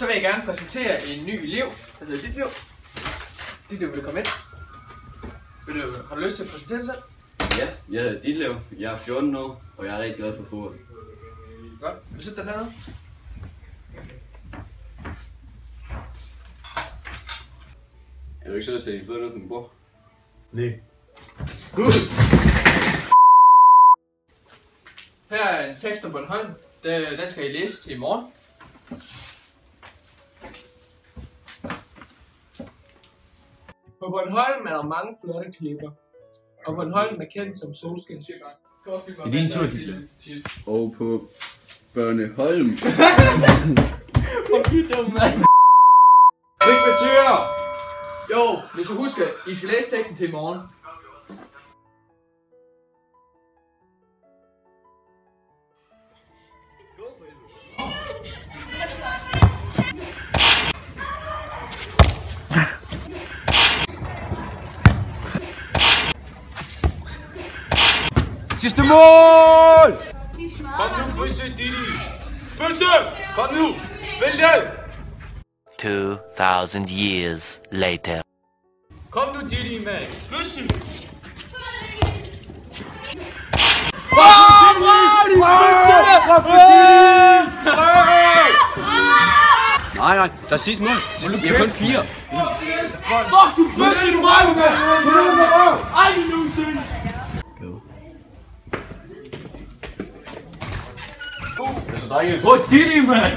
Så vil jeg gerne præsentere en ny elev, der hedder Ditlev. Ditlev, vil du komme ind? Har du lyst til at præsentere dig selv? Ja, jeg hedder Ditlev, jeg er 14 år, og jeg er rigtig glad for fodbold. Godt, vil du sætte dig hernede? Er du ikke sød til at få noget fra min bror? Nej. Her er en tekst om Bornholm. Den skal I læse til i morgen. På Bornholm er der mange flotte klipper, og Bornholm er kendt som solskin. Det er din tur, Ditlev. Og på Børneholm. Hvor dum, mand! Frikvarter! Jo, hvis du husker, I skal læse teksten til i morgen. Sidste mål! Kom nu, Bøsse, Didi! Bøsse! Kom nu! Spil den! 2,000 years later. Kom nu, Didi, mand! Bøsse! Nej, der er sidste mål. Jeg er kun 4. Fuck, du Bøsse, du røv, mand! Ej, nu sind! Hvor er Didi, mand?